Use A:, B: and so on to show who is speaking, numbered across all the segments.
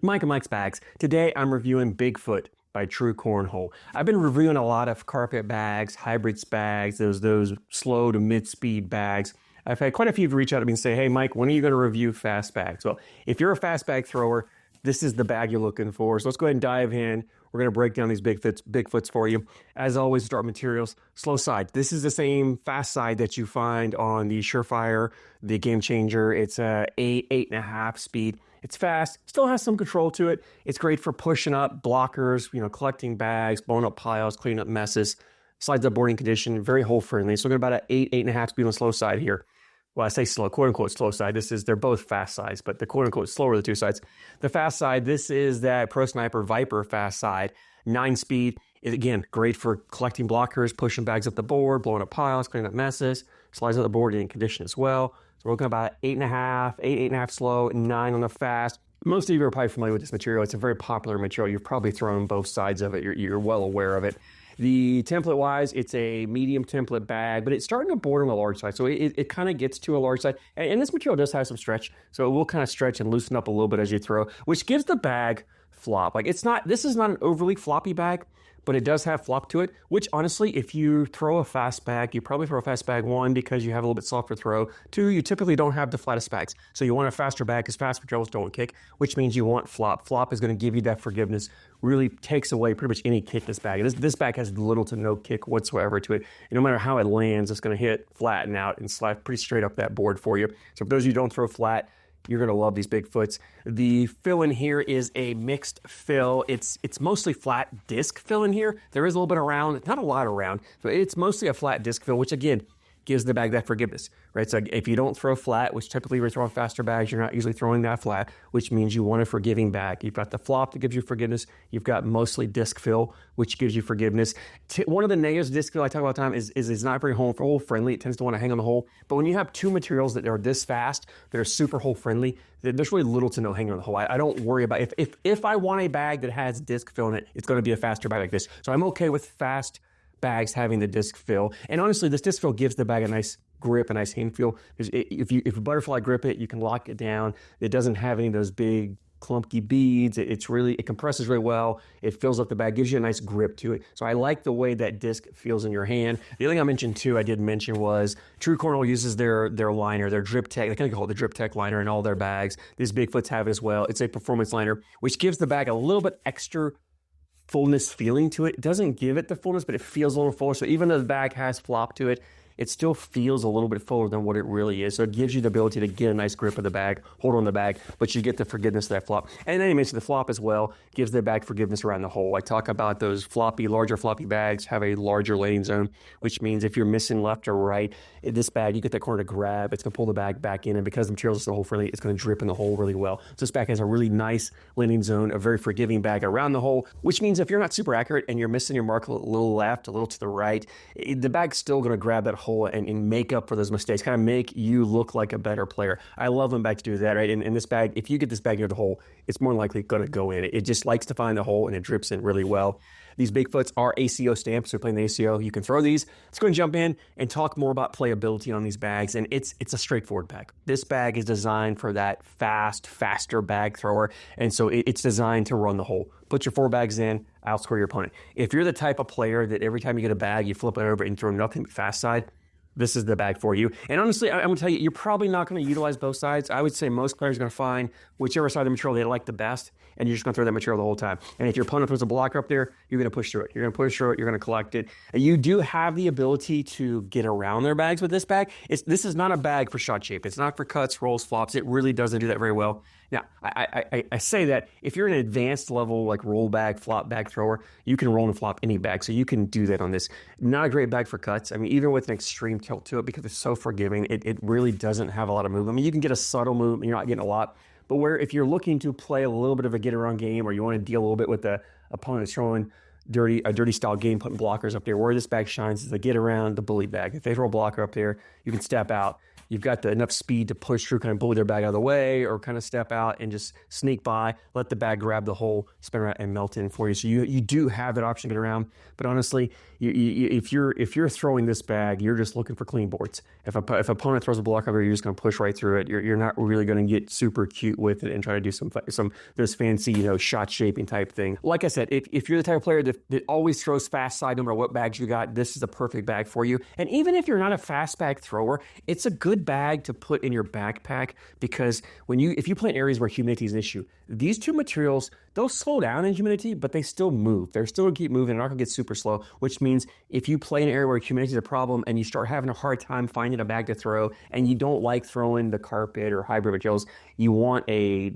A: Mike and Mike's Bags. Today I'm reviewing Bigfoot by True Cornhole. I've been reviewing a lot of carpet bags, hybrids bags, those slow to mid-speed bags. I've had quite a few reach out to me and say, hey Mike, when are you going to review fast bags? Well, if you're a fast bag thrower, this is the bag you're looking for. So let's go ahead and dive in. We're going to break down these Bigfoots for you. As always, start materials, slow side. This is the same fast side that you find on the Surefire, the Game Changer. It's a 8.5 speed. It's fast, still has some control to it. It's great for pushing up blockers, collecting bags, blowing up piles, cleaning up messes. Slides up boarding condition, very hole friendly. So we're about an 8.5 speed on the slow side here. Well, I say slow, quote unquote slow side. They're both fast sides, but the quote unquote slower the two sides. The fast side, this is that Pro Sniper Viper fast side, 9 speed. Again, great for collecting blockers, pushing bags up the board, blowing up piles, cleaning up messes. Slides up the board in condition as well. So we're looking about 8.5 slow, 9 on the fast. Most of you are probably familiar with this material. It's a very popular material. You've probably thrown both sides of it. You're well aware of it. The template-wise, it's a medium template bag, but it's starting to border on the large side. So it kind of gets to a large side. And this material does have some stretch. So it will kind of stretch and loosen up a little bit as you throw, which gives the bag flop. This is not an overly floppy bag, but it does have flop to it, which honestly, if you throw a fast bag, you probably throw a fast bag, 1, because you have a little bit softer throw, 2, you typically don't have the flattest bags. So you want a faster bag because fast materials don't kick, which means you want flop. Flop is going to give you that forgiveness, really takes away pretty much any kick this bag. This bag has little to no kick whatsoever to it. And no matter how it lands, it's going to hit, flatten out, and slide pretty straight up that board for you. So for those of you who don't throw flat, you're going to love these Bigfoots. The fill in here is a mixed fill. It's mostly flat disc fill in here. There is a little bit around, not a lot around, but it's mostly a flat disc fill, which again, gives the bag that forgiveness, right? So if you don't throw flat, which typically we're throwing faster bags, you're not usually throwing that flat, which means you want a forgiving bag. You've got the flop that gives you forgiveness. You've got mostly disc fill, which gives you forgiveness. One of the negatives of disc fill I talk about all the time is it's not very hole friendly. It tends to want to hang on the hole. But when you have two materials that are this fast, that are super hole friendly, there's really little to no hanging on the hole. I don't worry about if I want a bag that has disc fill in it, it's going to be a faster bag like this. So I'm okay with fast bags having the disc fill. And honestly, this disc fill gives the bag a nice grip, a nice hand feel. If you butterfly grip it, you can lock it down. It doesn't have any of those big clumpy beads. It compresses really well. It fills up the bag, gives you a nice grip to it. So I like the way that disc feels in your hand. The other thing I mentioned too, I did mention was True Cornhole uses their liner, their Drip Tech. They kind of call it the Drip Tech liner in all their bags. These Bigfoots have it as well. It's a performance liner, which gives the bag a little bit extra fullness feeling to it. It doesn't give it the fullness, but it feels a little fuller. So even though the bag has flop to it, it still feels a little bit fuller than what it really is. So it gives you the ability to get a nice grip of the bag, hold on the bag, but you get the forgiveness of that flop. And then you mentioned the flop as well, gives the bag forgiveness around the hole. I talk about those larger floppy bags have a larger landing zone, which means if you're missing left or right, in this bag, you get that corner to grab, it's gonna pull the bag back in, and because the material is so hole friendly, it's gonna drip in the hole really well. So this bag has a really nice landing zone, a very forgiving bag around the hole, which means if you're not super accurate and you're missing your mark a little left, a little to the right, the bag's still gonna grab that hole and make up for those mistakes, kind of make you look like a better player. I love when bags do that, right? And this bag, if you get this bag near the hole, it's more likely going to go in. It just likes to find the hole and it drips in really well. These Bigfoots are ACO stamped, so playing the ACO, you can throw these. Let's go and jump in and talk more about playability on these bags, and it's a straightforward bag. This bag is designed for that faster bag thrower, and so it's designed to run the hole. Put your 4 bags in, outscore your opponent. If you're the type of player that every time you get a bag, you flip it over and throw nothing but fast side, this is the bag for you. And honestly, I'm going to tell you, you're probably not going to utilize both sides. I would say most players are going to find whichever side of the material they like the best, and you're just going to throw that material the whole time. And if your opponent throws a blocker up there, you're going to push through it. You're going to push through it. You're going to collect it. And you do have the ability to get around their bags with this bag. This is not a bag for shot shape. It's not for cuts, rolls, flops. It really doesn't do that very well. Now, I say that if you're an advanced level, like roll bag, flop bag thrower, you can roll and flop any bag. So you can do that on this. Not a great bag for cuts. I mean, even with an extreme tilt to it, because it's so forgiving, it really doesn't have a lot of movement. I mean, you can get a subtle movement. You're not getting a lot. But where if you're looking to play a little bit of a get-around game, or you want to deal a little bit with the opponent throwing a dirty style game, putting blockers up there, where this bag shines is the get-around, the bully bag. If they throw a blocker up there, you can step out. you've got enough speed to push through, kind of bully their bag out of the way, or kind of step out and just sneak by, let the bag grab the hole, spin around, and melt in for you. So you do have that option to get around. But honestly, if you're throwing this bag, you're just looking for clean boards. If opponent throws a block over, you're just going to push right through it. You're not really going to get super cute with it and try to do some those fancy, shot shaping type thing. Like I said, if you're the type of player that always throws fast side, no matter what bags you got, this is a perfect bag for you. And even if you're not a fast bag thrower, it's a good bag to put in your backpack, because if you play in areas where humidity is an issue, these two materials, they'll slow down in humidity, but they still move. They're still going to keep moving. They're not going to get super slow, which means if you play in an area where humidity is a problem and you start having a hard time finding a bag to throw, and you don't like throwing the carpet or hybrid materials, you want a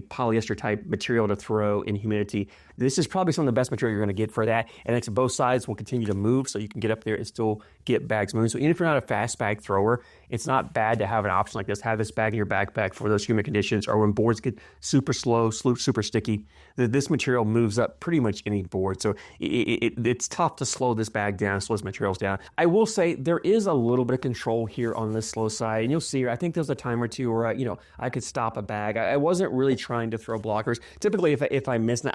A: polyester type material to throw in humidity, this is probably some of the best material you're going to get for that. And it's both sides will continue to move, so you can get up there and still get bags moving. So even if you're not a fast bag thrower, it's not bad to have an option like this. Have this bag in your backpack for those humid conditions, or when boards get super slow, super sticky. This material moves up pretty much any board. So it's tough to slow this bag down, slow this materials down. I will say there is a little bit of control here on this slow side. And you'll see, I think there's a time or two where I could stop a bag. I wasn't really trying to throw blockers. Typically, if I miss,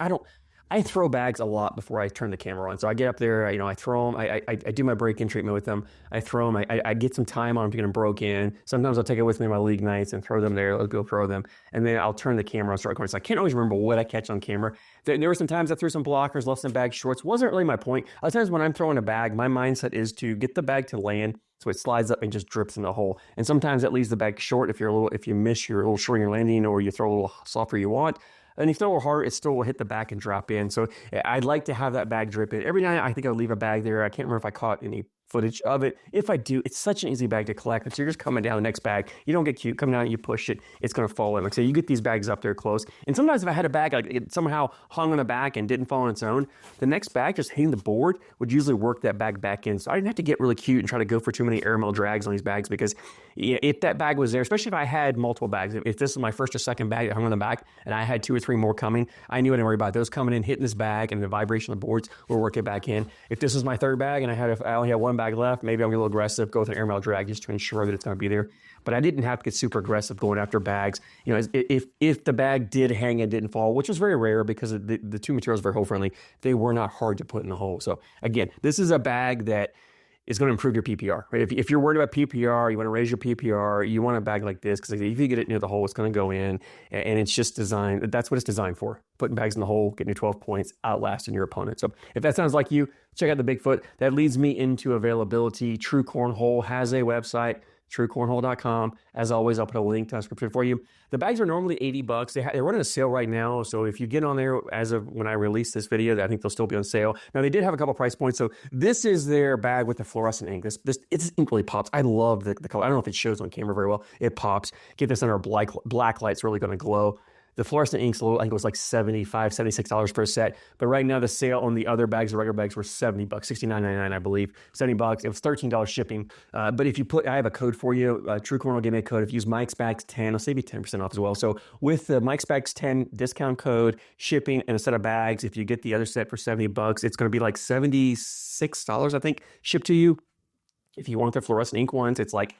A: I throw bags a lot before I turn the camera on. So I get up there, I throw them. I do my break-in treatment with them. I throw them. I get some time on them to get them broke in. Sometimes I'll take it with me on my league nights and throw them there. I'll go throw them. And then I'll turn the camera and start recording. So I can't always remember what I catch on camera. There were some times I threw some blockers, left some bag shorts. Wasn't really my point. A lot of times when I'm throwing a bag, my mindset is to get the bag to land so it slides up and just drips in the hole. And sometimes that leaves the bag short if you miss your little short in your landing, or you throw a little softer you want. And if you throw a little hard, it still will hit the back and drop in. So I'd like to have that bag drip in. Every night I think I would leave a bag there. I can't remember if I caught any footage of it. If I do, it's such an easy bag to collect. So you're just coming down the next bag. You don't get cute. Come down, you push it, it's going to fall in. Like, so you get these bags up there close. And sometimes if I had a bag, like it somehow hung on the back and didn't fall on its own, the next bag just hitting the board would usually work that bag back in. So I didn't have to get really cute and try to go for too many airmail drags on these bags, because if that bag was there, especially if I had multiple bags, if this is my first or second bag that hung on the back and I had 2 or 3 more coming, I knew I didn't worry about those coming in, hitting this bag, and the vibration of the boards will work it back in. If this was my third bag and I only had 1 bag left, maybe I'm a little aggressive, go with an airmail drag just to ensure that it's going to be there. But I didn't have to get super aggressive going after bags. If the bag did hang and didn't fall, which was very rare because the two materials are very hole friendly, they were not hard to put in the hole. So again, this is a bag that is going to improve your PPR. Right? If you're worried about PPR, you want to raise your PPR, you want a bag like this, because if you get it near the hole, it's going to go in, and it's just designed. That's what it's designed for. Putting bags in the hole, getting your 12 points, outlasting your opponent. So if that sounds like you, check out the Bigfoot. That leads me into availability. True Cornhole has a website, truecornhole.com. As always, I'll put a link to the description for you. The bags are normally $80. They're running a sale right now, so if you get on there as of when I release this video, I think they'll still be on sale. Now, they did have a couple price points. So this is their bag with the fluorescent ink. This ink really pops. I love the color. I don't know if it shows on camera very well. It pops. Get this under black light. It's really going to glow. The fluorescent ink's I think it was like $75, $76 per set. But right now, the sale on the other bags, the regular bags, were $70, $69.99, I believe. $70. It was $13 shipping. But if you I have a code for you. True Cornhole gave me a code. If you use MikesBags10, I'll save you 10% off as well. So with the MikesBags10 discount code, shipping, and a set of bags, if you get the other set for $70, it's going to be like $76, I think, shipped to you. If you want the fluorescent ink ones, it's like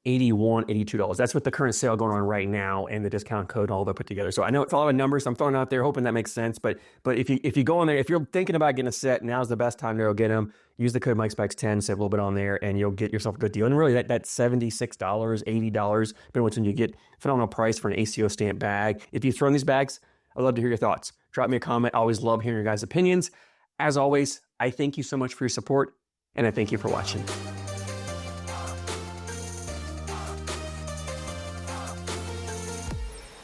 A: $81, $82. That's what the current sale going on right now, and the discount code, all that put together. So I know it's a lot of numbers I'm throwing out there, hoping that makes sense. But if you go on there, if you're thinking about getting a set, now's the best time to go get them. Use the code MikesBags10, save a little bit on there, and you'll get yourself a good deal. And really, that $76, $80, but when you get phenomenal price for an ACO stamp bag. If you've thrown these bags, I'd love to hear your thoughts. Drop me a comment. I always love hearing your guys' opinions. As always, I thank you so much for your support, and I thank you for watching.